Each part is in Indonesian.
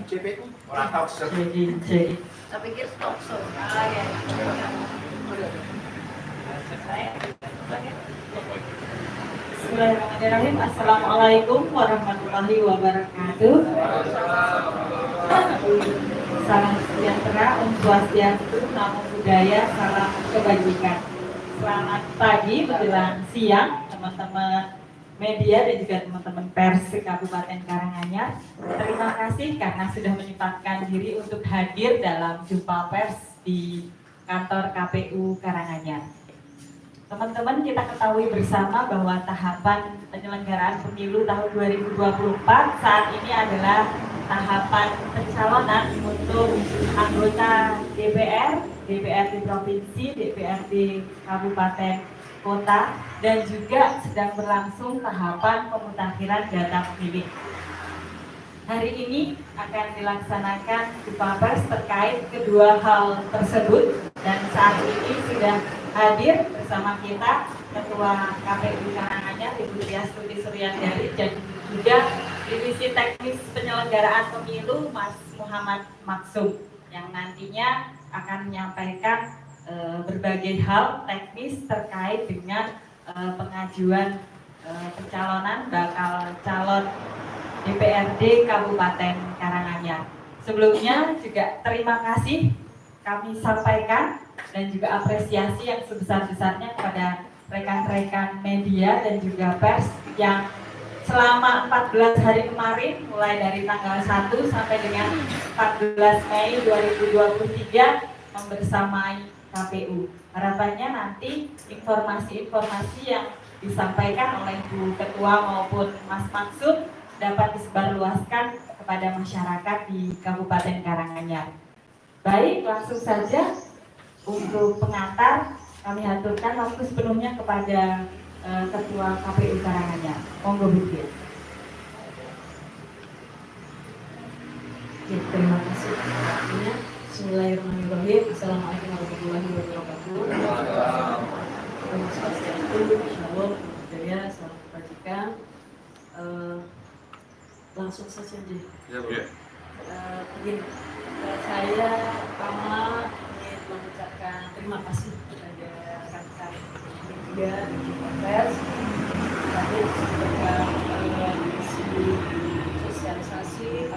CPU orang tahu Saya pikir stop show. Ya. Bismillahirrahmanirrahim. Assalamualaikum warahmatullahi wabarakatuh. Salam sejahtera, Om Swastiastu, Namo Buddhaya, salam kebajikan. Selamat pagi menjelang siang teman-teman media dan juga teman-teman pers Kabupaten Karanganyar. Terima kasih karena sudah menyempatkan diri untuk hadir dalam jumpa pers di kantor KPU Karanganyar. Teman-teman, kita ketahui bersama bahwa tahapan penyelenggaraan pemilu tahun 2024 saat ini adalah tahapan pencalonan untuk anggota DPR, DPRD Provinsi, DPRD Kabupaten Kota, dan juga sedang berlangsung tahapan pemutakhiran data pemilih. Hari ini akan dilaksanakan jumpa pers terkait kedua hal tersebut, dan saat ini sudah hadir bersama kita Ketua KPU Karanganyar Ibu Tiastuti Suryandari dan juga Divisi Teknis Penyelenggaraan Pemilu Mas Muhammad Maksum yang nantinya akan menyampaikan berbagai hal teknis terkait dengan pengajuan pencalonan bakal calon DPRD Kabupaten Karanganyar. Sebelumnya juga terima kasih kami sampaikan dan juga apresiasi yang sebesar-besarnya kepada rekan-rekan media dan juga pers yang selama 14 hari kemarin mulai dari tanggal 1 sampai dengan 14 Mei 2023 membersamai KPU. Harapannya nanti informasi-informasi yang disampaikan oleh Bu Ketua maupun Mas Maksud dapat disebarluaskan kepada masyarakat di Kabupaten Karanganyar. Baik, langsung saja untuk pengantar kami haturkan waktu sepenuhnya kepada Ketua KPU Karanganyar. Monggo Bu Tia. Ya, terima kasih. Bismillahirrahmanirrahim. Assalamualaikum warahmatullahi wabarakatuh. Om Swastiastu, Shalom, Budaya, salam kebajikan. Langsung saja deh. Begini, saya pertama ingin mengucapkan terima kasih kepada rekan-rekan media dan juga pers. Tadi sudah sosialisasi,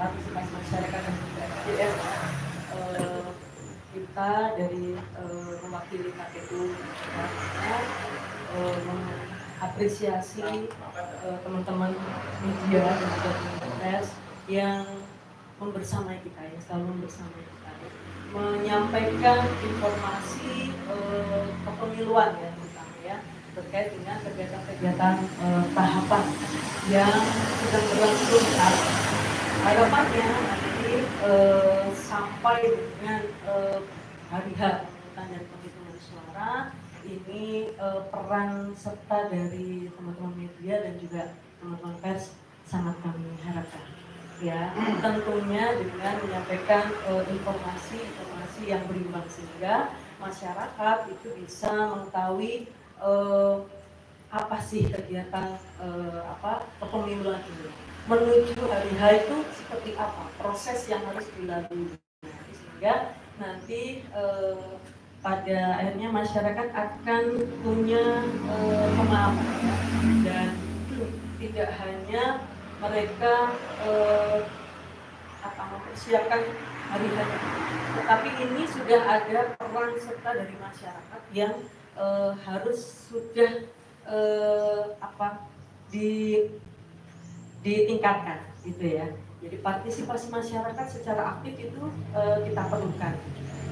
partisipasi masyarakat dan juga SDM. Kita dari mewakili KPU mengapresiasi teman-teman media dan juga teman-teman pers yang membersamai kita, yang selalu membersamai kita, menyampaikan informasi kepemiluan ya terutama ya terkait dengan kegiatan-kegiatan tahapan yang sedang berlangsung saat ini. Harapannya nanti sampai dengan hari H pemungutan dan penghitungan suara ini peran serta dari teman-teman media dan juga teman-teman pers sangat kami harapkan. Ya, tentunya dengan menyampaikan informasi yang berimbang sehingga masyarakat itu bisa mengetahui apa sih kegiatan kepemiluan ini. Menuju hari H itu seperti apa proses yang harus dilalui sehingga nanti pada akhirnya masyarakat akan punya pemahaman dan tidak hanya mereka mempersiapkan hari H, tetapi ini sudah ada peran serta dari masyarakat yang harus sudah ditingkatkan gitu ya. Jadi partisipasi masyarakat secara aktif itu kita perlukan,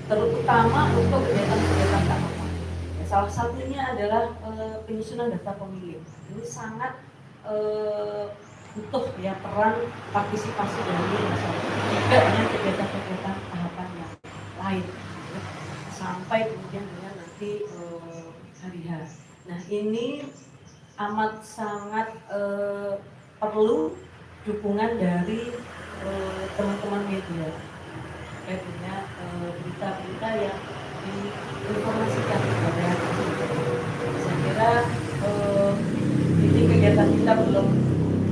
terutama untuk kegiatan-kegiatan tahapan. Ya, salah satunya adalah penyusunan daftar pemilih. Ini sangat butuh ya peran partisipasi dari masyarakat, tidak hanya kegiatan-kegiatan tahapan yang lain sampai kemudian dengan nanti hari H. Nah ini amat sangat perlu dukungan dari teman-teman media terkait dengan berita-berita yang diinformasikan kepada kita. Saya kira ini kegiatan kita belum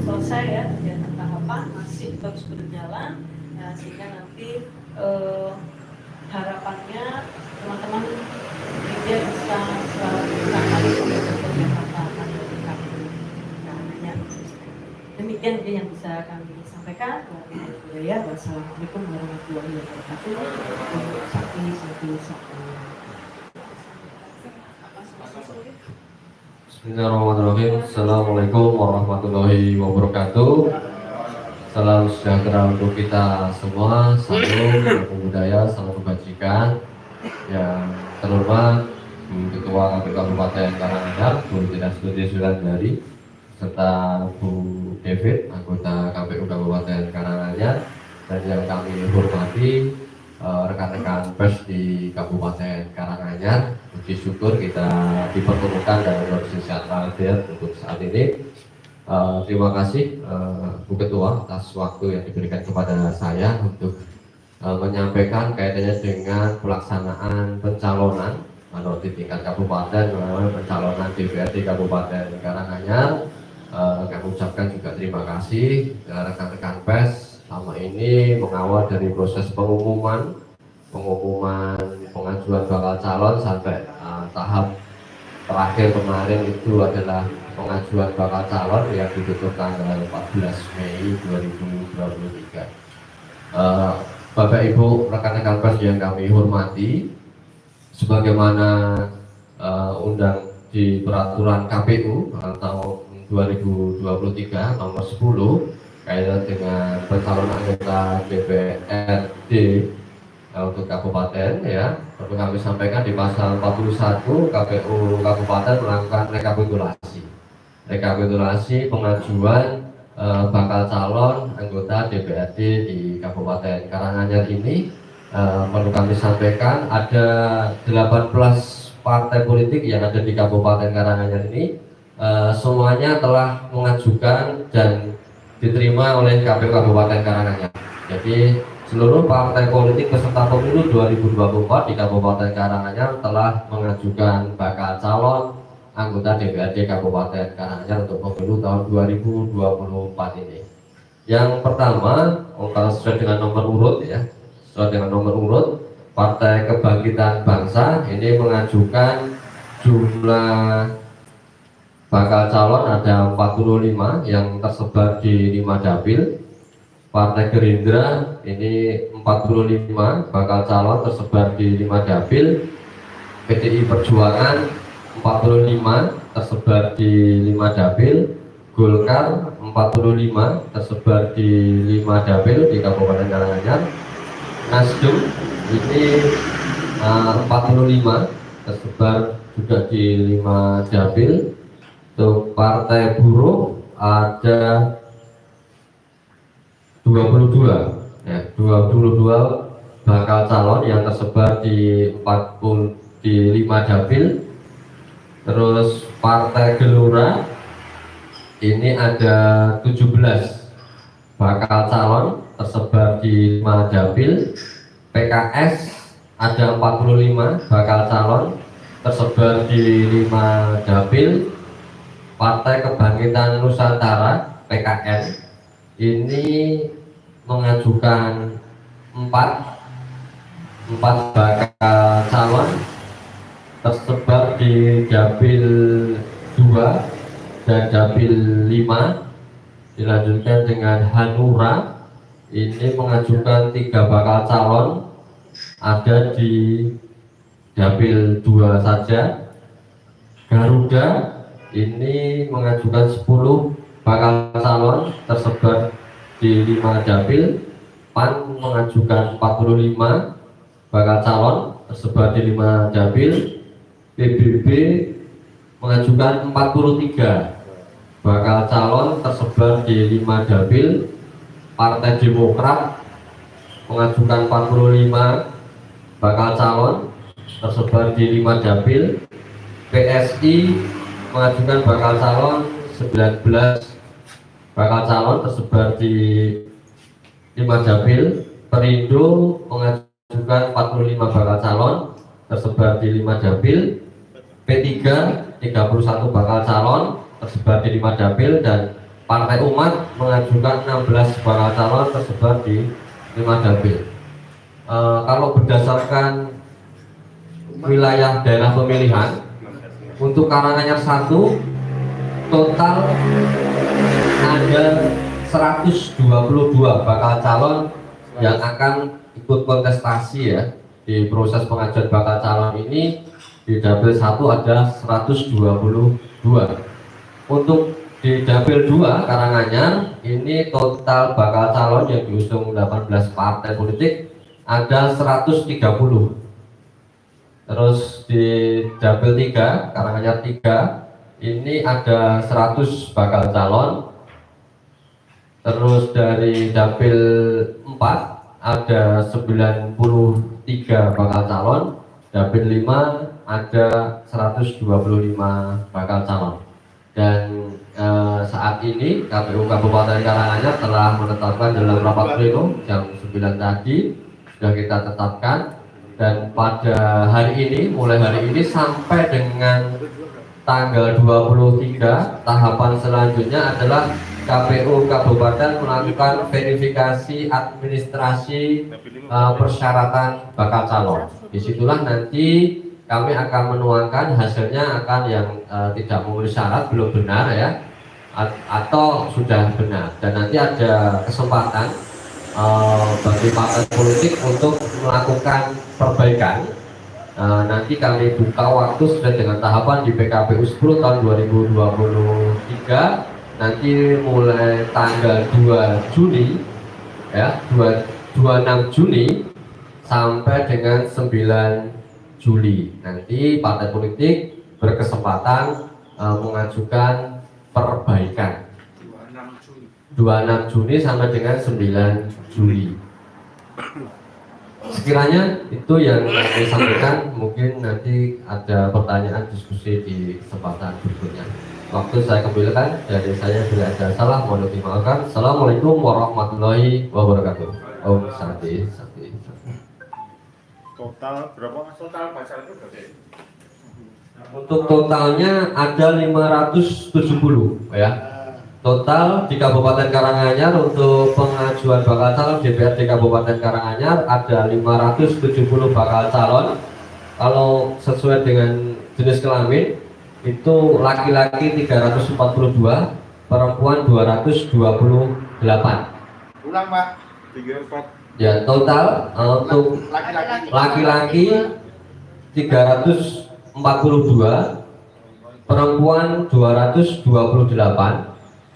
selesai ya, kegiatan tahapan masih terus berjalan sehingga nanti harapannya teman-teman media bisa selalu kegiatan tahapan dari kami. Demikian yang bisa kami sampaikan. Wassalamualaikum warahmatullahi wabarakatuh. Bismillahirrahmanirrahim. Assalamualaikum warahmatullahi wabarakatuh. Salam sejahtera untuk kita semua. Salam budaya, salam kebajikan. Yang terhormat Ketua KPU Kabupaten Karanganyar, Bu Dinas Putri Sulandari, serta Bu David, anggota KPU Kabupaten Karanganyar, dan yang kami hormati rekan-rekan pers di Kabupaten Karanganyar. Puji syukur kita dipertemukan dalam kondisi sehat walafiat untuk saat ini. Terima kasih Bu Ketua atas waktu yang diberikan kepada saya untuk menyampaikan kaitannya dengan pelaksanaan pencalonan atau di tingkat kabupaten melalui pencalonan DPRD Kabupaten Karanganyar. Kami ucapkan juga terima kasih rekan-rekan pers selama ini mengawal dari proses pengumuman pengajuan bakal calon sampai tahap terakhir kemarin itu adalah pengajuan bakal calon yang ditutup tanggal 14 Mei 2023. Bapak Ibu rekan-rekan pers yang kami hormati, sebagaimana undang di peraturan KPU tahun 2023 nomor 10 kaitan dengan pencalonan anggota DPRD untuk kabupaten, ya, perlu kami sampaikan di pasal 41 KPU Kabupaten melakukan rekapitulasi pengajuan bakal calon anggota DPRD di Kabupaten Karanganyar ini. Perlu kami sampaikan ada 18 partai politik yang ada di Kabupaten Karanganyar ini, semuanya telah mengajukan dan diterima oleh KPU Kabupaten Karanganyar. Jadi seluruh partai politik peserta pemilu 2024 di Kabupaten Karanganyar telah mengajukan bakal calon anggota DPRD Kabupaten Karanganyar untuk pemilu tahun 2024 ini. Yang pertama, kalau sesuai dengan nomor urut, ya, sesuai dengan nomor urut, Partai Kebangkitan Bangsa ini mengajukan jumlah bakal calon ada 45 yang tersebar di 5 dapil. Partai Gerindra ini 45 bakal calon tersebar di 5 dapil. PDI Perjuangan 45 tersebar di 5 dapil. Golkar 45 tersebar di 5 dapil di Kabupaten Karanganyar. Nasdem ini 45 tersebar juga di 5 dapil. Untuk Partai Buruh ada 22 bakal calon yang tersebar di 5 dapil. Terus Partai Gelora ini ada 17 bakal calon tersebar di 5 dapil. PKS ada 45 bakal calon tersebar di 5 dapil. Partai Kebangkitan Nusantara (PKN) ini mengajukan 4 bakal calon tersebar di dapil 2 dan dapil 5. Dilanjutkan dengan Hanura ini mengajukan 3 bakal calon ada di dapil 2 saja. Garuda ini mengajukan 10 bakal calon tersebar di 5 dapil. PAN mengajukan 45 bakal calon tersebar di 5 dapil. PBB mengajukan 43 bakal calon tersebar di 5 dapil. Partai Demokrat mengajukan 45 bakal calon tersebar di 5 dapil. PSI mengajukan bakal calon 19 bakal calon tersebar di 5 dapil. Perindo mengajukan 45 bakal calon tersebar di 5 dapil. P3 31 bakal calon tersebar di 5 dapil dan Partai Umat mengajukan 16 bakal calon tersebar di 5 dapil. Kalau berdasarkan wilayah daerah pemilihan, untuk Karanganyar 1 total ada 122 bakal calon yang akan ikut kontestasi ya. Di proses pengajuan bakal calon ini di dapil 1 ada 122. Untuk di dapil 2 Karanganyar ini total bakal calon yang diusung 18 partai politik ada 130. Terus di dapil 3 Karanganyar 3 ini ada 100 bakal calon. Terus dari dapil 4 ada 93 bakal calon. Dapil 5 ada 125 bakal calon. Dan saat ini KPU Kabupaten Karanganyar telah menetapkan dalam rapat pleno jam 9 tadi sudah kita tetapkan, dan pada hari ini, mulai hari ini sampai dengan tanggal 23 tahapan selanjutnya adalah KPU Kabupaten melakukan verifikasi administrasi persyaratan bakal calon. Disitulah nanti kami akan menuangkan hasilnya, akan yang tidak memenuhi syarat, belum benar ya, atau sudah benar. Dan nanti ada kesempatan bagi partai politik untuk melakukan perbaikan. Nanti kami buka waktu sesuai dengan tahapan di PKPU 10 tahun 2023. Nanti mulai tanggal 2 Juni ya, 26 Juni sampai dengan 9 Juli. Nanti partai politik berkesempatan mengajukan perbaikan 26 Juni sampai dengan 9 Juli. Sekiranya itu yang saya sampaikan, mungkin nanti ada pertanyaan diskusi di kesempatan berikutnya. Waktu saya kembalikan, dari saya bila ada salah mohon dimaafkan. Assalamualaikum warahmatullahi wabarakatuh. Om Santi. Total berapa mas? Total pasal itu berapa? Untuk totalnya ada 570 ya. Total di Kabupaten Karanganyar untuk pengajuan bakal calon DPRD Kabupaten Karanganyar ada 570 bakal calon. Kalau sesuai dengan jenis kelamin itu laki-laki 342, perempuan 228. Ulang pak. 34. Ya, total untuk laki-laki 342, perempuan 228.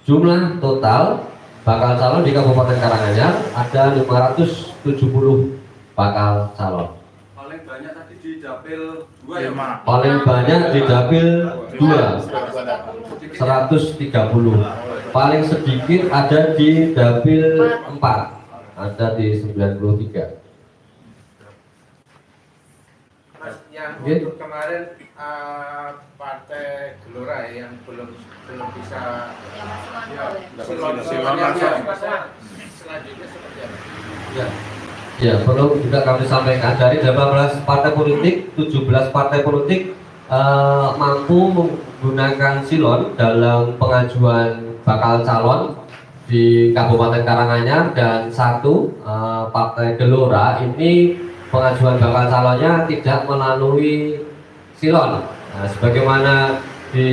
Jumlah total bakal calon di Kabupaten Karanganyar ada 570 bakal calon. Paling banyak tadi di dapil 2 ya, Pak? Paling banyak di dapil 2 130. Paling sedikit ada di dapil 4, ada di 93. Mas, yang Oke. untuk kemarin partai Gelora yang belum bisa Silon masuk. selanjutnya seperti apa? Ya. Ya, perlu juga kami sampaikan dari 18 partai politik, 17 partai politik mampu menggunakan silon dalam pengajuan bakal calon di Kabupaten Karanganyar, dan satu partai Gelora ini pengajuan bakal calonnya tidak melalui silon. Nah, sebagaimana di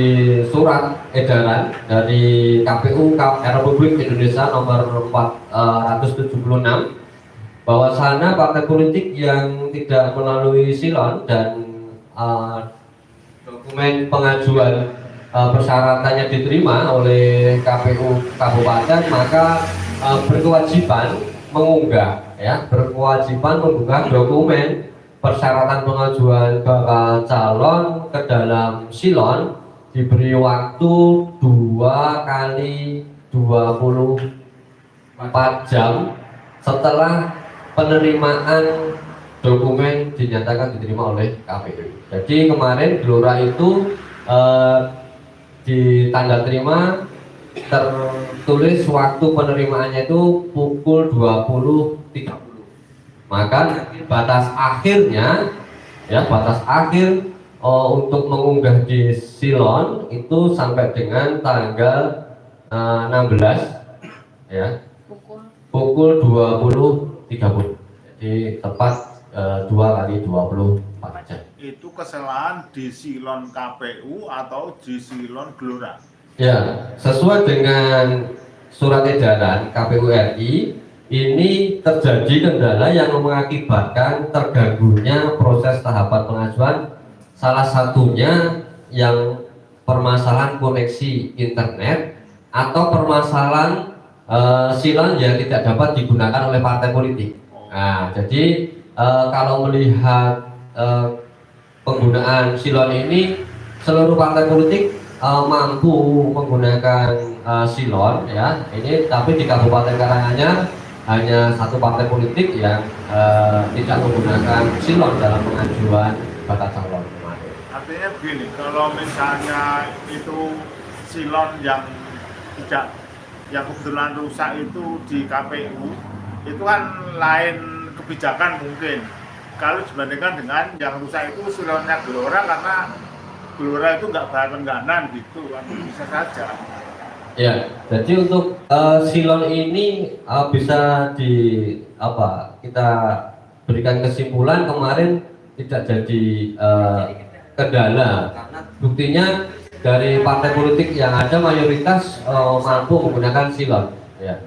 surat edaran dari KPU Republik Indonesia nomor 476 bahwasanya partai politik yang tidak melalui silon dan dokumen pengajuan persyaratannya diterima oleh KPU Kabupaten, maka berkewajiban mengunggah dokumen persyaratan pengajuan bakal calon ke dalam silon, diberi waktu 2 kali 24 jam setelah penerimaan dokumen dinyatakan diterima oleh KPU. Jadi kemarin Gelora itu di tanda terima tertulis waktu penerimaannya itu pukul 20.30. Maka batas akhirnya batas akhir untuk mengunggah di silon itu sampai dengan tanggal 16 ya, pukul 20.30. Jadi tepat 2 kali 24 jam. Itu kesalahan di silon KPU atau di silon Gelora? Ya, sesuai dengan surat edaran KPU RI, ini terjadi kendala yang mengakibatkan terganggunya proses tahapan pengajuan. Salah satunya yang permasalahan koneksi internet atau permasalahan silon yang tidak dapat digunakan oleh partai politik. Nah, jadi kalau melihat penggunaan silon ini, seluruh partai politik mampu menggunakan silon ya. Ini tapi di Kabupaten Karanganyar hanya satu partai politik yang tidak menggunakan silon dalam pengajuan bakal calon kemarin. Artinya begini, kalau misalnya itu silon yang tidak, yang kebetulan rusak itu di KPU, itu kan lain kebijakan mungkin. Kalau dibandingkan dengan yang rusak itu silonnya Gelora, karena Gelora itu nggak berlangganan gitu, kan bisa saja. Ya, jadi untuk silon ini bisa kita berikan kesimpulan kemarin tidak jadi kendala, karena buktinya dari partai politik yang ada mayoritas mampu menggunakan silon. Ya.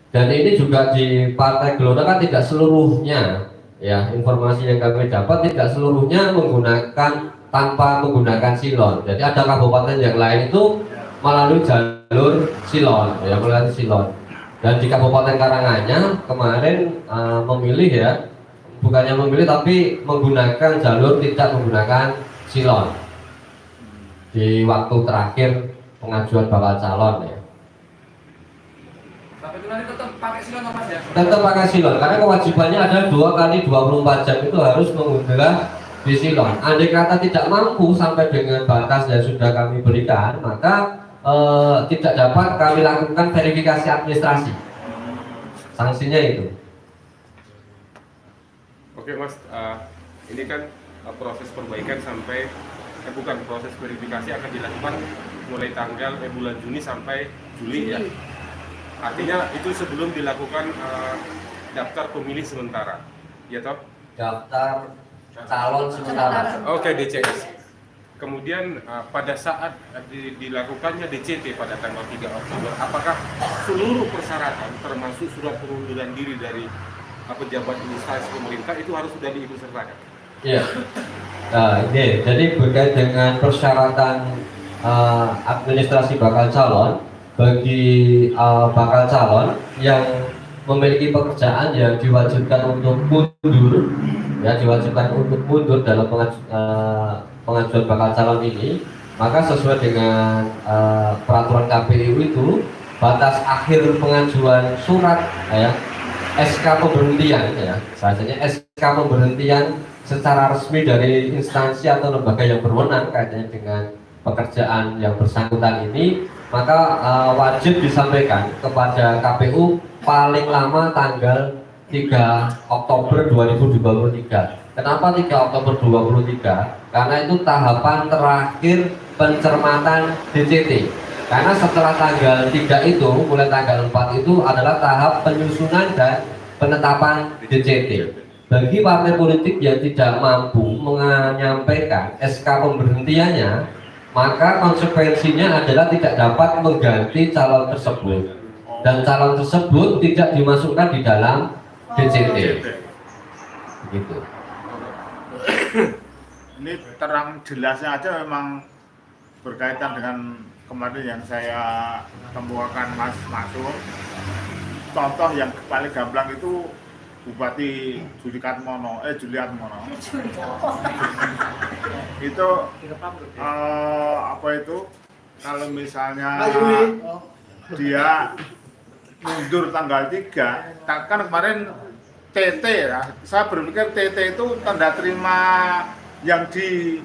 Dan ini juga di Partai Gelora kan tidak seluruhnya, ya, informasi yang kami dapat tidak seluruhnya menggunakan tanpa menggunakan silon. Jadi ada kabupaten yang lain itu melalui jalur silon, ya, melalui silon. Dan di Kabupaten Karanganyar kemarin memilih, ya, bukannya memilih tapi menggunakan jalur tidak menggunakan silon di waktu terakhir pengajuan bakal calon, ya. Tapi itu nanti tetap pakai silon apa ya? Tetap pakai silon karena kewajibannya adalah 2 kali 24 jam itu harus mengunggah di silon. Andai kata tidak mampu sampai dengan batas yang sudah kami berikan, maka tidak dapat kami lakukan verifikasi administrasi. Sanksinya itu. Oke Mas, ini kan proses perbaikan sampai bukan proses verifikasi akan dilakukan mulai tanggal bulan Juni sampai Juli ya. Artinya itu sebelum dilakukan daftar pemilih sementara, ya toh? Daftar calon sementara. Oke, DCS. Kemudian pada saat dilakukannya DCT pada tanggal 3 Oktober, apakah seluruh persyaratan termasuk surat pengunduran diri dari pejabat instansi pemerintah itu harus sudah diikutsertakan? Iya. Nah, ini jadi berkait dengan persyaratan administrasi bakal calon bagi bakal calon yang memiliki pekerjaan yang diwajibkan untuk mundur, ya, diwajibkan untuk mundur dalam pengajuan bakal calon ini, maka sesuai dengan peraturan KPU itu batas akhir pengajuan surat, ya, SK pemberhentian, ya, bahasanya SK pemberhentian secara resmi dari instansi atau lembaga yang berwenang kaitannya dengan pekerjaan yang bersangkutan ini, maka wajib disampaikan kepada KPU paling lama tanggal 3 Oktober 2023. Kenapa 3 Oktober 2023? Karena itu tahapan terakhir pencermatan DCT. Karena setelah tanggal 3 itu, mulai tanggal 4 itu adalah tahap penyusunan dan penetapan DCT. Bagi partai politik yang tidak mampu menyampaikan SK pemberhentiannya, maka konsekuensinya adalah tidak dapat mengganti calon tersebut. Dan calon tersebut tidak dimasukkan di dalam DCT. Begitu. Ini terang jelasnya aja memang berkaitan dengan kemarin yang saya kemukakan Mas Masum. Contoh yang paling gamblang itu Bupati Juliatmono. Itu apa itu? Kalau misalnya dia mundur tanggal 3, kan kemarin TT ya. Saya berpikir TT itu tanda terima yang di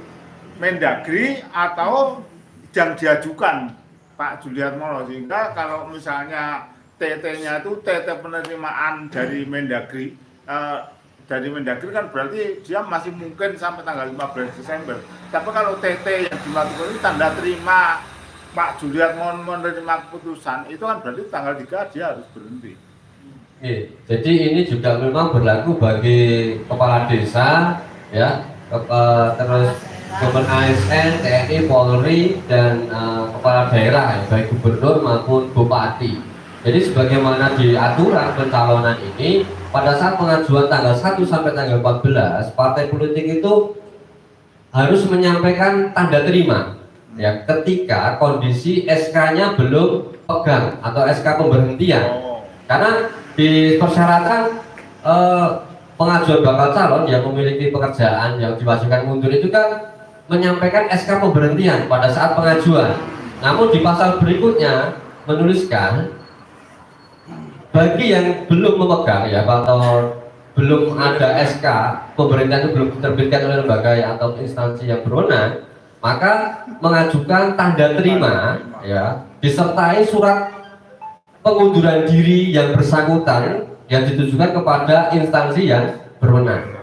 Mendagri atau yang diajukan Pak Juliatmono, sehingga kalau misalnya TT-nya itu TT penerimaan dari Mendagri, kan berarti dia masih mungkin sampai tanggal 15 Desember. Tapi kalau TT yang dilakukan itu tanda terima Pak Julian menerima keputusan itu kan berarti tanggal 3 dia harus berhenti. Jadi ini juga memang berlaku bagi kepala desa, ya, terus Gubernur ASN, TNI, Polri, dan kepala daerah, ya, baik gubernur maupun bupati. Jadi sebagaimana di aturan pencalonan ini, pada saat pengajuan tanggal 1 sampai tanggal 14, partai politik itu harus menyampaikan tanda terima, ya, ketika kondisi SK-nya belum pegang atau SK pemberhentian. Karena di persyaratan pengajuan bakal calon yang memiliki pekerjaan yang diwajibkan mundur itu kan menyampaikan SK pemberhentian pada saat pengajuan. Namun di pasal berikutnya menuliskan bagi yang belum memegang, ya, atau belum ada SK pemberhentian itu belum diterbitkan oleh lembaga atau instansi yang berwenang, maka mengajukan tanda terima, ya, disertai surat pengunduran diri yang bersangkutan yang ditujukan kepada instansi yang berwenang.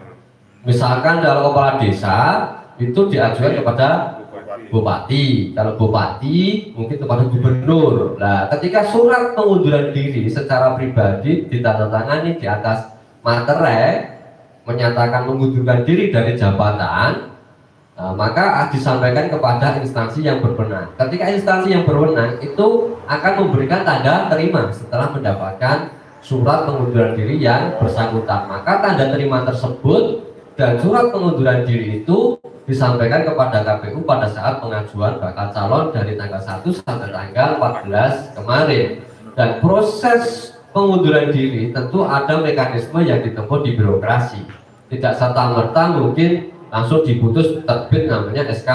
Misalkan kalau kepala desa itu diajukan kepada bupati, kalau bupati mungkin kepada gubernur. Nah, ketika surat pengunduran diri secara pribadi ditandatangani di atas materai menyatakan mengundurkan diri dari jabatan, maka disampaikan kepada instansi yang berwenang. Ketika instansi yang berwenang itu akan memberikan tanda terima setelah mendapatkan surat pengunduran diri yang bersangkutan. Maka tanda terima tersebut dan surat pengunduran diri itu disampaikan kepada KPU pada saat pengajuan bakal calon dari tanggal 1 sampai tanggal 14 kemarin. Dan proses pengunduran diri tentu ada mekanisme yang ditempuh di birokrasi. Tidak serta-merta mungkin langsung diputus terbit namanya SK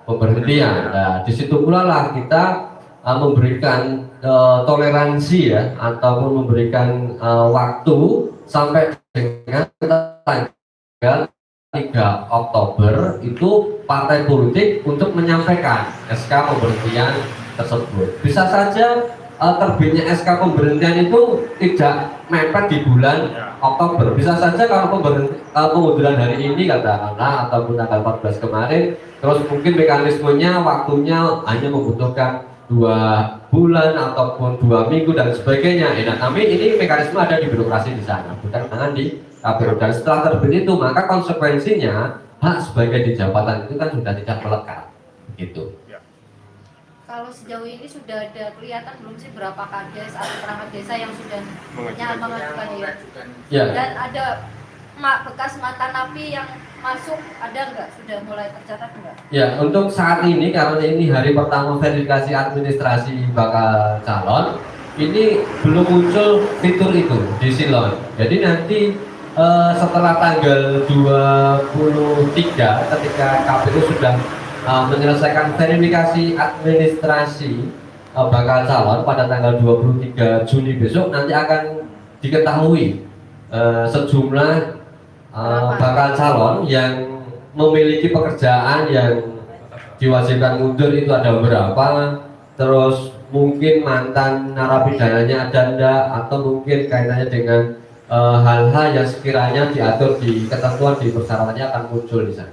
pemberhentian. Nah, di situ pula lah kita memberikan toleransi, ya, ataupun memberikan waktu sampai dengan tanggal 3 Oktober itu partai politik untuk menyampaikan SK pemberhentian tersebut. Bisa saja terbitnya SK pemberhentian itu tidak mepet di bulan Oktober. Bisa saja kalau pengunduran hari ini katakanlah ataupun tanggal 14 kemarin, terus mungkin mekanismenya waktunya hanya membutuhkan 2 bulan ataupun 2 minggu dan sebagainya. Nah, tapi ini mekanisme ada di birokrasi di sana, bukan tangan di KPU. Dan setelah terbit itu maka konsekuensinya hak sebagai di jabatan itu kan sudah tidak melekat, gitu. Kalau sejauh ini sudah ada kelihatan belum sih berapa kades atau perangkat desa yang sudah mengajukan ya? Ya. Dan ada bekas mantan napi yang masuk, ada nggak? Sudah mulai tercatat nggak? Ya, untuk saat ini karena ini hari pertama verifikasi administrasi bakal calon, ini belum muncul fitur itu di Silon. Jadi nanti setelah tanggal 23 ketika KPU sudah menyelesaikan verifikasi administrasi bakal calon pada tanggal 23 Juni besok, nanti akan diketahui sejumlah bakal calon yang memiliki pekerjaan yang diwajibkan mundur itu ada berapa, terus mungkin mantan narapidananya ada enggak, atau mungkin kaitannya dengan hal-hal yang sekiranya diatur di ketentuan di persyaratannya akan muncul di sana.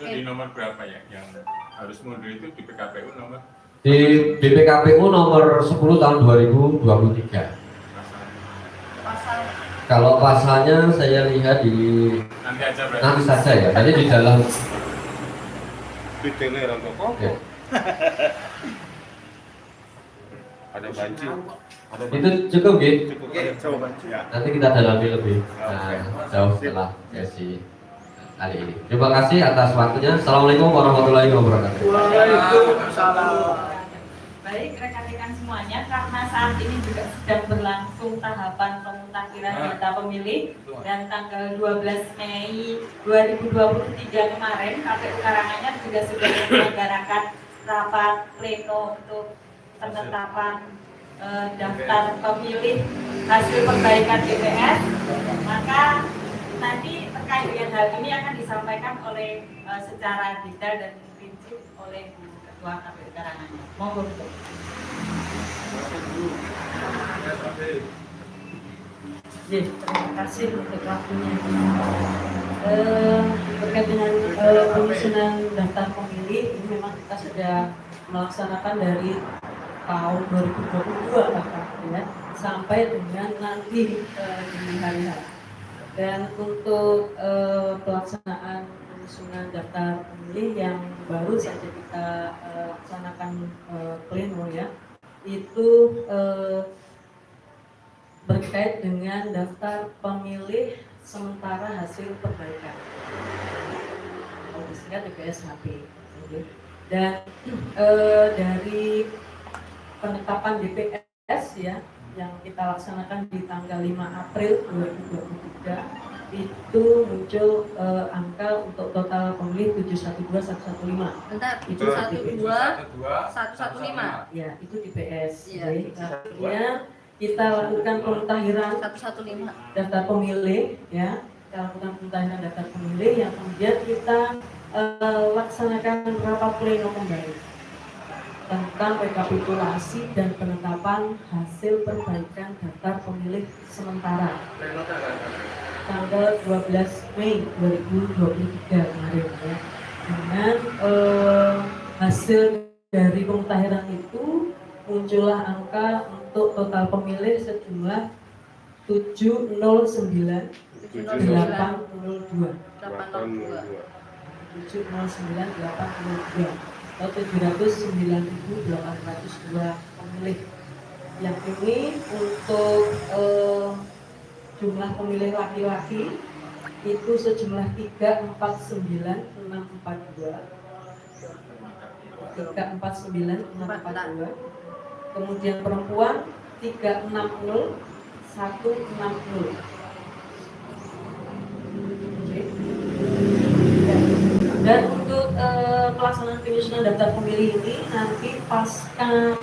Itu di nomor berapa ya yang harus mundur itu di PKPU nomor? Di BPKPU nomor 10 tahun 2023. Pasal Kalau pasalnya saya lihat di Nanti aja berarti. nanti saja ya. Tadi di dalam Detailnya untuk kok. ya. Ada banjir. Ada Itu cukup gitu. cukup. Coba ya. Nanti kita dalami lebih jauh setelah sesi kali ini. Terima kasih atas waktunya. Assalamualaikum warahmatullahi wabarakatuh. Baik rekan-rekan semuanya, karena saat ini juga sedang berlangsung tahapan pemutakhiran data pemilih dan tanggal 12 Mei 2023 kemarin KPU Karanganyar juga sudah menyelenggarakan rapat pleno untuk penetapan daftar pemilih hasil perbaikan DPS. Maka nanti terkait dengan hal ini akan disampaikan oleh secara detail dan rinci oleh Ketua KPU Karanganyar. Monggo. Terima kasih untuk waktunya. Berkait dengan penyusunan daftar pemilih, ini memang kita sudah melaksanakan dari tahun 2022 bahkan ya, sampai dengan nanti di hari H. Dan untuk pelaksanaan penyusunan daftar pemilih yang baru saja kita laksanakan pleno ya, itu berkait dengan daftar pemilih sementara hasil perbaikan, kalau disingkat DPSHP. Dan dari penetapan DPS ya yang kita laksanakan di tanggal 5 April 2023 itu muncul angka untuk total pemilih 712115. Bentar, Itu 112 115. Ya, itu DPS. Iya. Jadi artinya kita lakukan pemutahiran 115. daftar pemilih ya, kita lakukan pemutahiran daftar pemilih yang kemudian kita laksanakan rapat pleno kembali tentang rekapitulasi dan penetapan hasil perbaikan daftar pemilih sementara tanggal 12 Mei 2023 kemarin ya. Dengan hasil dari pemutahiran itu muncullah angka untuk total pemilih sejumlah 709.802 atau 709.802 pemilih. Yang ini untuk jumlah pemilih laki-laki itu sejumlah 349.642. Kemudian perempuan 360.160. Dan untuk pelaksanaan penyusunan daftar pemilih ini nanti pasca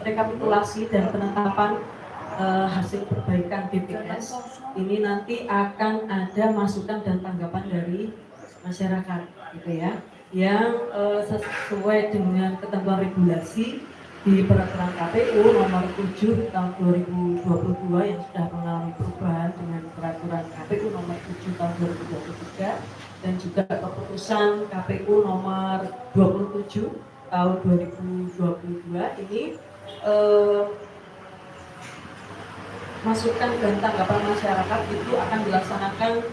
rekapitulasi dan penetapan hasil perbaikan DPS ini nanti akan ada masukan dan tanggapan dari masyarakat gitu ya, yang sesuai dengan ketentuan regulasi di peraturan KPU nomor 7 tahun 2022 yang sudah mengalami perubahan dengan peraturan KPU nomor 7 tahun 2023 dan juga keputusan KPU nomor 27 tahun 2022 ini masukan dan tanggapan masyarakat itu akan dilaksanakan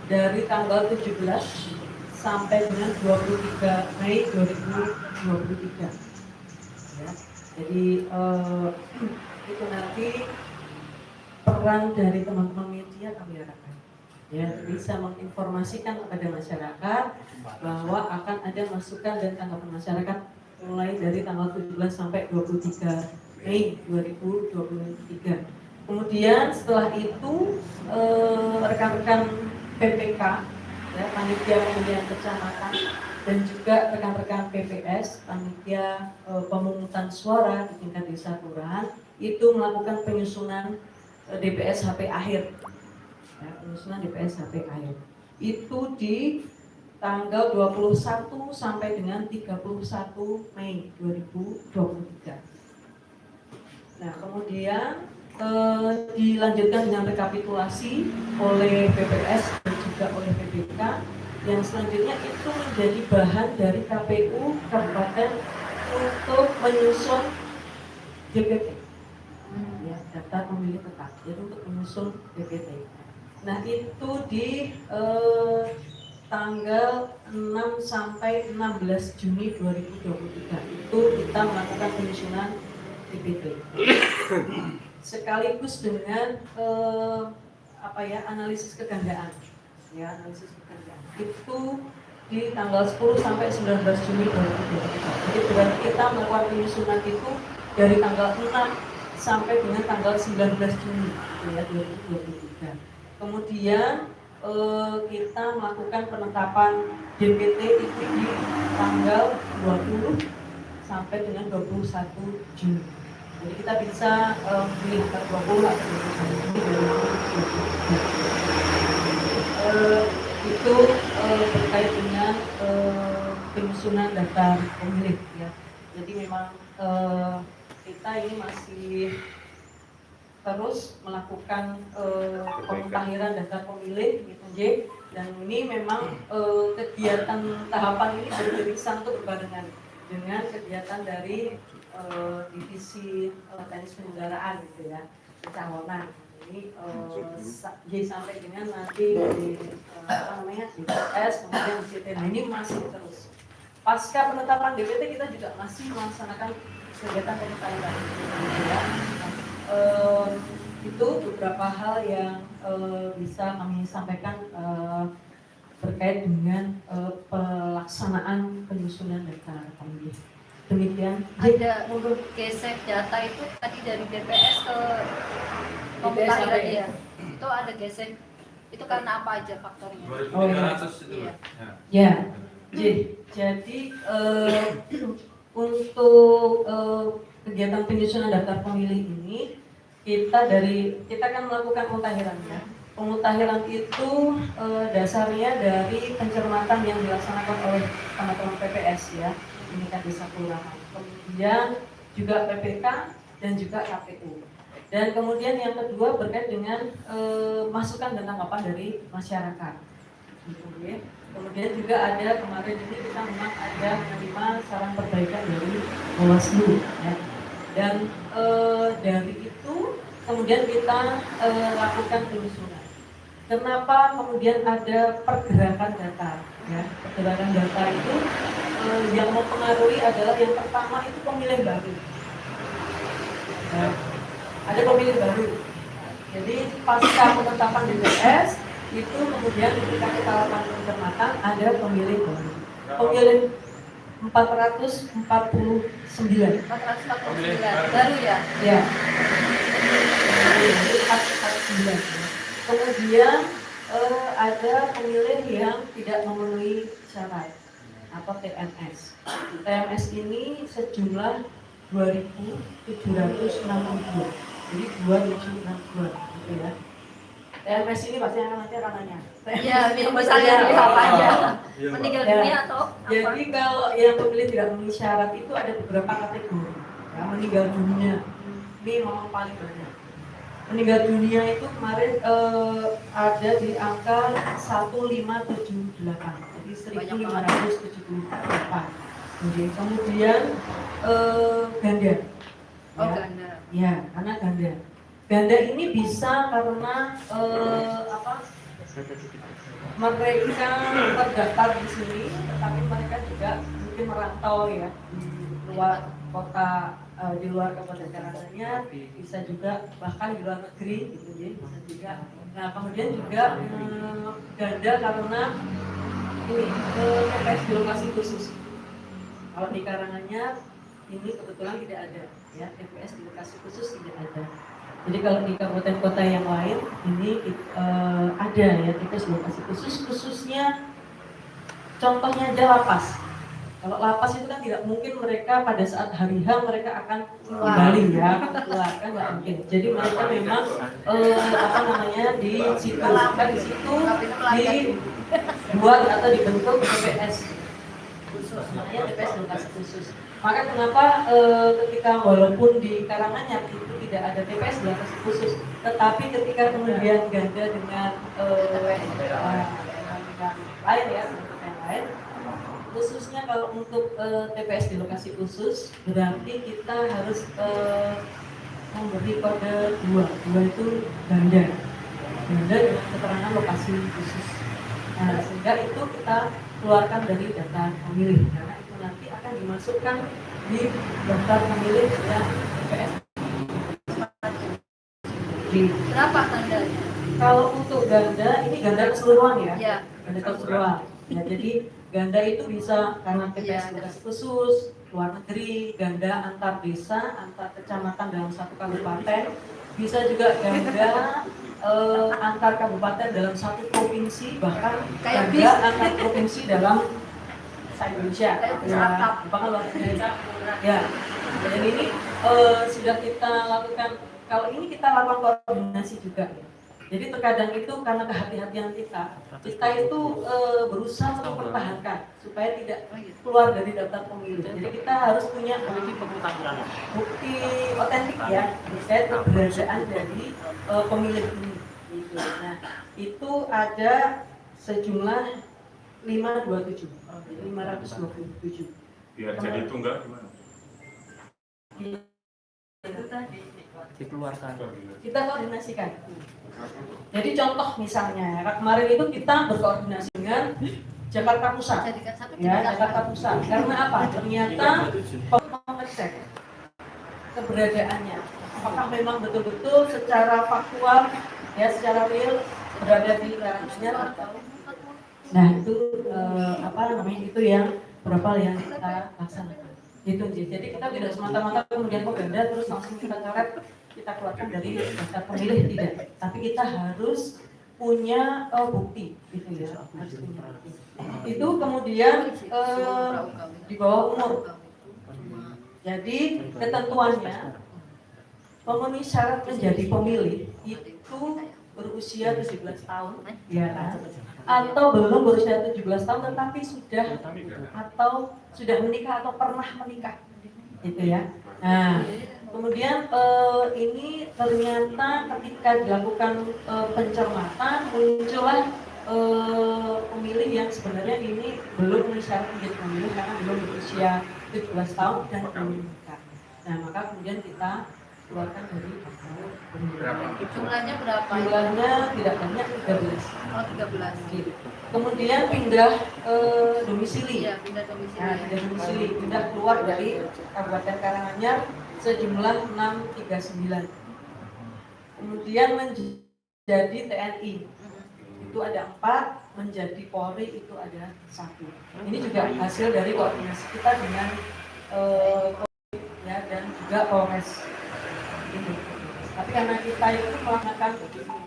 dari tanggal 17 sampai dengan 23 Mei 2023 ya. Jadi itu nanti peran dari teman-teman media kami harapkan ya bisa menginformasikan kepada masyarakat bahwa akan ada masukan dan tanggapan masyarakat mulai dari tanggal 17 sampai 23 Mei 2023. Kemudian setelah itu rekan-rekan PPK ya, panitia pemilihan kecamatan dan juga rekan-rekan PPS panitia pemungutan suara di tingkat desa kelurahan itu melakukan penyusunan DPS HP akhir ya, penyusunan DPS HP akhir itu di tanggal 21 sampai dengan 31 Mei 2023. Nah kemudian dilanjutkan dengan rekapitulasi oleh PPS dan juga oleh PPK yang selanjutnya itu menjadi bahan dari KPU Kabupaten untuk menyusun DPT ya, daftar pemilih tetap, jadi untuk menyusun DPT. Nah itu di tanggal 6 sampai 16 Juni 2023 itu kita melakukan penyusunan DPT sekaligus dengan analisis kegandaan ya, analisis kegandaan itu di tanggal 10 sampai 19 Juni 2023. Jadi berarti kita melakukan penyusunan itu dari tanggal 6 sampai dengan tanggal 19 Juni ya, 2023. Kemudian kita melakukan penetapan DPT itu di tanggal 20 sampai dengan 21 Juni. Jadi kita bisa pilih tanggal 20 atau 21 Juni 2023. Itu terkait dengan penyusunan daftar pemilih ya. Jadi memang kita ini masih terus melakukan pemutahiran daftar pemilih gitu J. Dan ini memang kegiatan tahapan ini beriringan untuk berbarengan. dengan kegiatan dari divisi teknis penyelenggaraan gitu ya, pencalonan. Ini sampai dengan nanti di DPS, kemudian di CT. Nah, ini masih terus. Pasca penetapan DPT kita juga masih melaksanakan kegiatan pemutahiran. Ya. Itu beberapa hal yang bisa kami sampaikan terkait dengan pelaksanaan penyusunan data pemilih. Demikian. Ada gesek data itu tadi dari DPS ke pemutahiran ya. Itu ada gesek. Itu karena apa aja faktornya? Oh, iya. 200 itu. Iya. Ya, jadi untuk kegiatan penyusunan daftar pemilih ini kita kan melakukan pemutahiran ya. Pemutahiran itu dasarnya dari pencermatan yang dilaksanakan oleh teman-teman PPS ya, ini kan desa kelurahan. Kemudian juga PPK dan juga KPU. Dan kemudian yang kedua berkait dengan masukan dan tanggapan dari masyarakat. Gitu, ya. Kemudian juga ada kemarin ini kita memang ada menerima saran perbaikan dari Bawaslu ya. Dan dari itu kemudian kita lakukan penyusunan. Kenapa kemudian ada pergerakan data ya? Pergerakan data itu yang mempengaruhi adalah yang pertama itu pemilih baru ya. Ada pemilih baru. Jadi pasca penetapan DPS itu kemudian ketika kita lakukan pencermatan ada pemilih baru. Pemilih 449. 449 baru ya? Ya. 449. Kemudian ada pemilih yang tidak memenuhi syarat atau TMS. TMS ini sejumlah 2.762. Jadi 2.762 gitu ya. TMS ini pasti nanti akan nanya. Iya, misalnya dari apa aja? Meninggal dunia atau apa? Jadi kalau yang pemilih tidak memenuhi syarat itu ada beberapa kategori. Ya, meninggal dunia ini memang paling banyak. Meninggal dunia itu kemarin ada di angka 1578. Jadi 1578. Kemudian ganda. Oh, Ya. ganda. Ya, karena ganda. Ganda ini bisa karena mereka terdaftar di sini, tetapi mereka juga mungkin merantau ya di luar kota, di luar kabupaten Karanganyar, bisa juga bahkan di luar negeri gitu ya, bisa juga. Nah kemudian juga ganda karena ini TPS di lokasi khusus. Kalau di Karanganyar ini kebetulan tidak ada ya, TPS di lokasi khusus tidak ada. Jadi kalau di kabupaten kota yang lain ini ada ya TPS di lokasi khusus, khususnya contohnya aja lapas. Kalau lapas itu kan tidak mungkin mereka pada saat hari H mereka akan kembali ya, keluar kan nggak mungkin. Jadi mereka memang di situ, kan di situ dibuat atau dibentuk TPS khusus, namanya TPS lokasi khusus. Maka kenapa ketika walaupun di Karanganyar itu tidak ada TPS lokasi khusus, tetapi ketika kemudian ganda dengan lain ya, yang lain, khususnya kalau untuk TPS di lokasi khusus berarti kita harus memberi kode 2 itu ganda dengan keterangan lokasi khusus. Nah, sehingga itu kita keluarkan dari data pemilih karena itu nanti akan dimasukkan di daftar pemilih yang TPS. Berapa gandanya? Kalau untuk ganda ini ganda keseluruhan ya, Ya. ganda keseluruhan. Ya, jadi ganda itu bisa karena TPS lokasi khusus, luar negeri, ganda antar desa, antar kecamatan dalam satu kabupaten, bisa juga ganda antar kabupaten dalam satu provinsi, bahkan ganda antar provinsi dalam Indonesia. Ya, bahkan luar negeri. Ya, dan ini sudah kita lakukan. Kalau ini kita lakukan koordinasi juga. Ya. Jadi terkadang itu karena kehati-hatian kita itu berusaha mempertahankan supaya tidak keluar dari daftar pemilih. Jadi kita harus punya bukti otentik ya terkait keberadaan dari pemilih ini. Gitu. Nah itu ada sejumlah 527. biar jadi tunggal gimana? Itu tadi Dikeluarkan. kita koordinasikan. Jadi contoh misalnya kemarin itu kita berkoordinasi dengan Jakarta Pusat. Jadikan satu Ya, Jakarta Pusat. Karena apa? Ternyata mengecek keberadaannya. Apakah memang betul-betul secara faktual, ya secara real berada di Karanganyar atau? Nah itu apa namanya itu yang berapa yang kita laksanakan. Itu jadi kita tidak semata-mata kemudian ganda terus langsung kita coret kita keluarkan dari daftar pemilih tidak. Tapi kita harus punya bukti gitu ya. Harus punya bukti. Itu kemudian di bawah umur. Jadi ketentuannya memenuhi syarat menjadi pemilih itu berusia 17 tahun, ya kan? Atau belum berusia 17 tahun tetapi sudah atau sudah menikah atau pernah menikah, gitu ya. Nah, kemudian ini ternyata ketika dilakukan pencermatan muncullah pemilih yang sebenarnya ini belum memenuhi syarat menjadi pemilih karena belum berusia 17 tahun dan belum menikah. Nah, maka kemudian kita keluarkan dari jumlahnya berapa? Jumlahnya tidak banyak 13. Oh 13. Gitu. Kemudian pindah domisili. Iya, pindah domisili. Nah, pindah domisili, pindah keluar dari Kabupaten Karanganyar sejumlah 639. Kemudian menjadi TNI itu ada 4, menjadi Polri itu ada 1. Ini juga hasil dari koordinasi kita dengan ya dan juga Polres. Tapi karena kita itu melakukan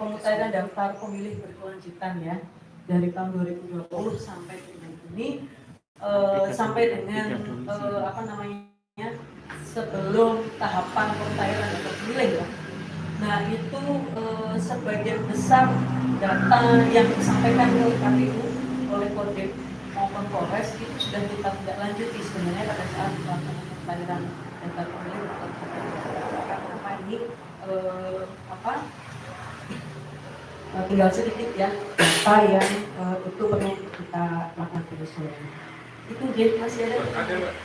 pemutahiran daftar pemilih berkelanjutan ya dari tahun 2020 sampai dengan ini sampai dengan apa namanya sebelum tahapan pemutahiran daftar pemilih ya. Nah itu sebagian besar data yang disampaikan ke KPU oleh Kodim maupun Polres itu sudah kita tidak lanjuti sebenarnya pada saat melakukan pemutahiran daftar pemilih karena ini tinggal sedikit ya data yang itu perlu kita lakukan penyesuaian. Itu dia masih ada nggak?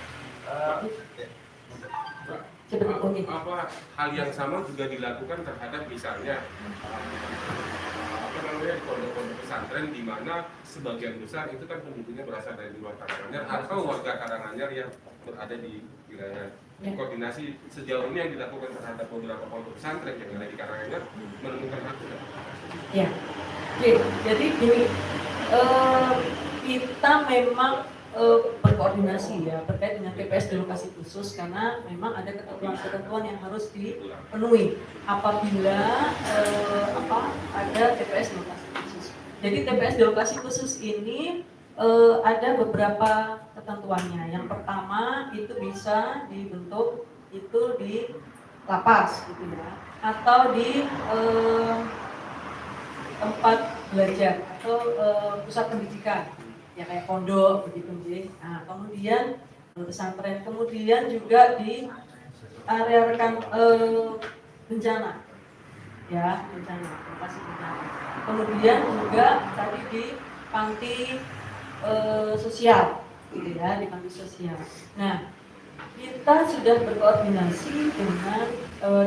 seperti apa hal yang sama juga dilakukan terhadap misalnya apa namanya di pondok-pondok pesantren di mana sebagian besar itu kan penduduknya berasal dari luar Karanganyar atau warga Karanganyar yang berada di wilayah. Koordinasi sejauh ini yang dilakukan terhadap beberapa pondok pesantren yang ada di Karanganyar menemukan hal itu. Ya, jadi gini, kita memang berkoordinasi ya terkait dengan TPS di lokasi khusus karena memang ada ketentuan-ketentuan yang harus dipenuhi apabila ada TPS di lokasi khusus. Jadi TPS di lokasi khusus ini ada beberapa ketentuannya. Yang pertama itu bisa dibentuk itu di lapas gitu ya, atau di tempat belajar atau pusat pendidikan ya kayak pondok begitu nih. Nah, kemudian pesantren, kemudian juga di area rekan bencana ya, bencana lokasi bencana. Kemudian juga tadi di panti sosial gitu ya, di panti sosial. Nah, kita sudah berkoordinasi dengan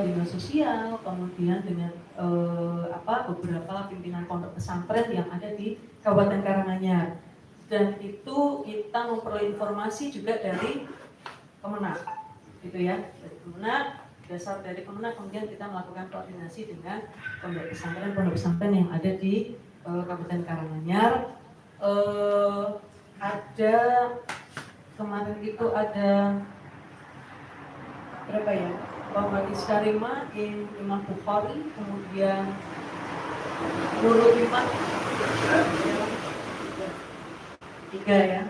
dinas sosial, kemudian dengan beberapa pimpinan pondok pesantren yang ada di Kabupaten Karanganyar. Dan itu kita memperoleh informasi juga dari Kemenak, gitu ya, dari Kemenak. Dasar dari Kemenak kemudian kita melakukan koordinasi dengan pondok pesantren yang ada di Kabupaten Karanganyar. Ada kemarin itu ada berapa ya? Muhammad Iskarima, Imam Bukhari, kemudian Nurul Iman, 3 ya,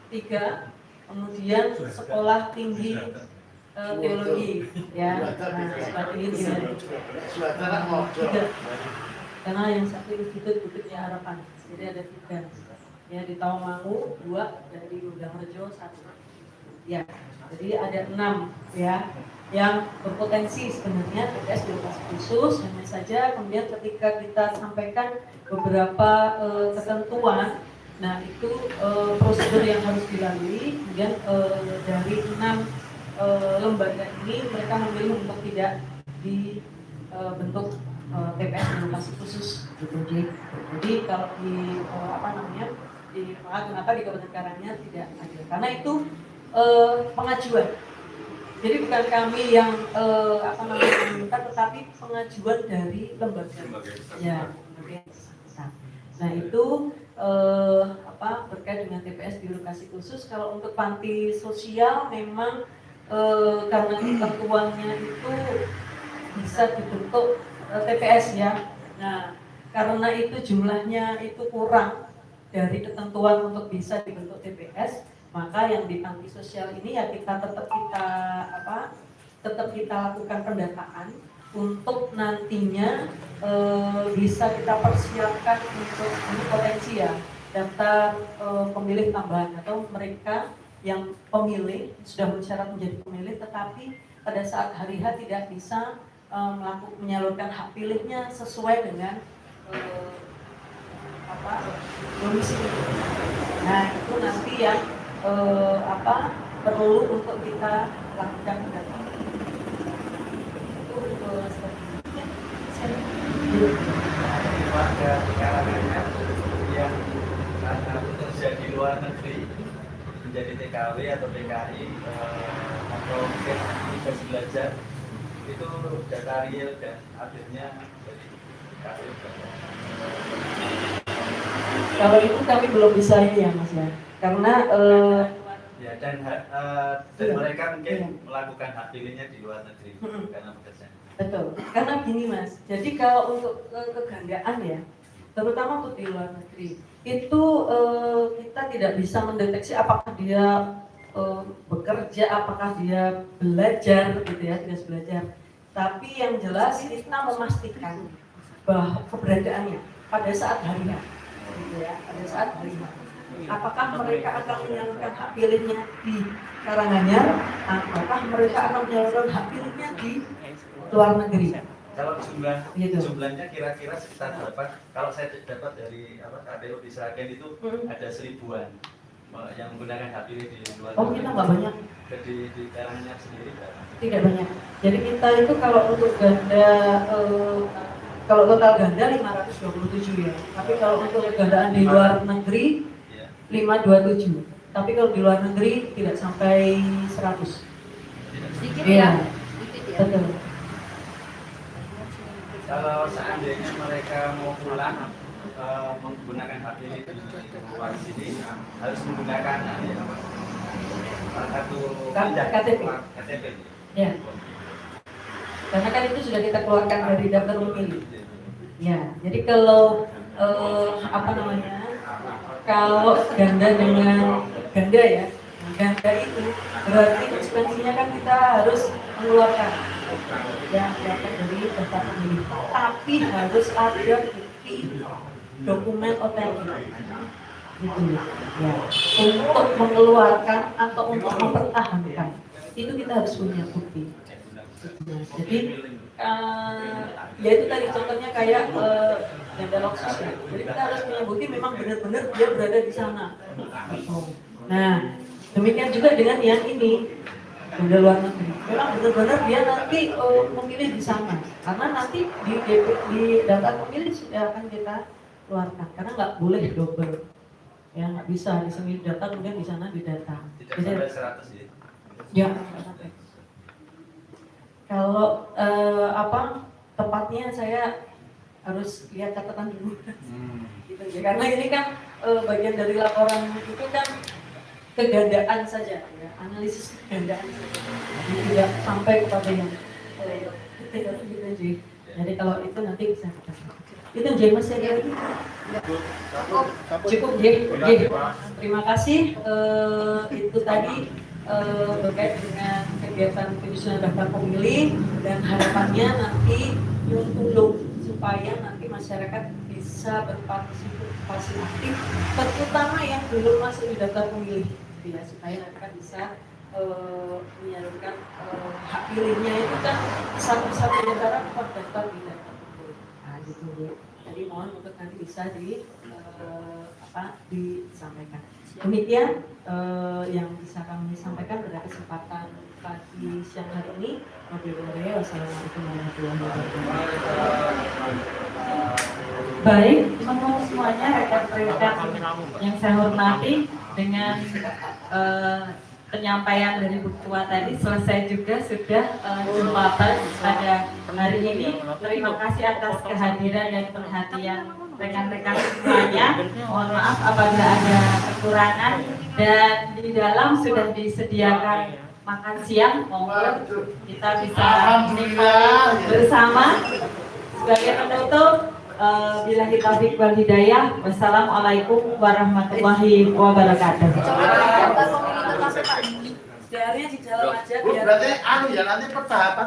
3, kemudian sekolah tinggi teologi ya, sekolah tinggi teologi, 3, karena yang satu institut Bukitnya Harapan, jadi ada 3 ya, di Tawangmangu 2, dari Udang Rejo 1 ya, jadi ada 6 ya yang berpotensi sebenarnya TPS di lokasi khusus. Hanya saja kemudian ketika kita sampaikan beberapa ketentuan Nah itu prosedur yang harus dilalui. Kemudian dari 6 lembaga ini mereka memilih untuk tidak dibentuk TPS dengan lokasi khusus gitu. Jadi kalau di di kenapa di Kabupaten Karanganyar tidak ada, karena itu pengajuan. Jadi bukan kami yang meminta, tetapi pengajuan dari lembaga. Ya, nah itu berkait dengan TPS di lokasi khusus. Kalau untuk panti sosial memang karena ketentuannya itu bisa dibentuk TPS ya. Nah, karena itu jumlahnya itu kurang dari ketentuan untuk bisa dibentuk TPS, maka yang di panti sosial ini ya tetap kita lakukan pendataan untuk nantinya bisa kita persiapkan untuk potensi ya daftar pemilih tambahan atau mereka yang pemilih sudah bersyarat menjadi pemilih tetapi pada saat hari H tidak bisa menyalurkan hak pilihnya sesuai dengan domisili. Nah itu nanti yang perlu untuk kita lakukan pendataan. Warga di Karanganyar yang bekerja di luar negeri menjadi TKW atau PKI atau mungkin tugas belajar itu data real dan update-nya dari TKW. Kalau itu kami belum bisa ini ya Mas ya, karena ya dan mereka mungkin melakukan hak pilihnya di luar negeri karena bekerja. Betul, karena gini Mas, jadi kalau untuk kegandaan ya, terutama untuk di luar negeri, itu kita tidak bisa mendeteksi apakah dia bekerja, apakah dia belajar gitu ya, tugas belajar. Tapi yang jelas kita memastikan bahwa keberadaannya pada saat hari H, gitu ya, pada saat hari H. Apakah mereka akan menyalurkan hak pilihnya di Karanganyar, apakah mereka akan menyalurkan hak pilihnya di luar negeri. Kalau jumlahnya kira-kira sekitar berapa? Kalau saya dapat dari KPU di Sragen itu ada 1000-an yang menggunakan hak pilih di luar negeri. Oh kita nggak banyak. Jadi di Karanganyar sendiri tidak banyak. Jadi kita itu kalau untuk ganda kalau total ganda 527 ya. Tapi kalau untuk gandaan di luar negeri 527. Tapi kalau di luar negeri tidak sampai 100. Sedikit ya. Sedikit ya. Betul. Kalau seandainya mereka mau pulang menggunakan hak pilih di luar sini harus menggunakan kartu KTP. Ya. Karena kan itu sudah kita keluarkan dari daftar pemilih. Ya. Jadi kalau kalau ganda dengan ganda ya, ganda itu berarti konsekuensinya kan kita harus mengeluarkan yang daftar dari daftar pemilih. Tapi harus ada bukti dokumen otentik, gitu ya. Untuk mengeluarkan atau untuk mempertahankan itu kita harus punya bukti. Jadi ya itu tadi contohnya kayak ganda loksus ya. Jadi kita harus punya bukti memang benar-benar dia berada di sana. Nah demikian juga dengan yang ini ganda luar negeri. Memang benar-benar dia nanti memilih di sana. Karena nanti di daftar pemilih sudah akan kita keluarkan. Karena nggak boleh double. Ya nggak bisa di sini data kemudian di sana didata. Tidak sampai 100 ya. Ya. Kalau tepatnya saya harus lihat catatan dulu. Gitu ya. Karena ini kan bagian dari laporan itu kan kegandaan saja, ya, analisis kegandaan saja. Jadi tidak sampai kepada yang jadi kalau itu nanti bisa kita. Itu James ya lagi. Cukup J. Terima kasih. Itu tadi berkait dengan kegiatan penyusunan daftar pemilih dan harapannya nanti untuk supaya nanti masyarakat bisa berpartisipasi aktif, terutama yang belum masuk di daftar pemilih, ya, supaya mereka bisa menyalurkan hak pilihnya itu kan satu-satunya cara mendaftar di daftar pemilih. Nah, gitu Bu. Jadi mohon untuk nanti bisa disampaikan. Demikian yang bisa kami sampaikan pada kesempatan pagi siang hari ini. Wassalamualaikum warahmatullahi wabarakatuh. Baik, teman-teman semuanya, rekan-rekan yang saya hormati, dengan penyampaian dari Bu Ketua tadi selesai juga sudah jumpa pers pada hari ini. Terima kasih atas kehadiran dan perhatian rekan-rekan semuanya. Mohon maaf apabila ada kekurangan, dan di dalam sudah disediakan makan siang, mohon kita bisa nikmati bersama. Sebagai penutup, billahi taufiq wal hidayah. Wassalamualaikum warahmatullahi wabarakatuh. Sebenarnya di dalam aja Bu, berarti nanti pertahapan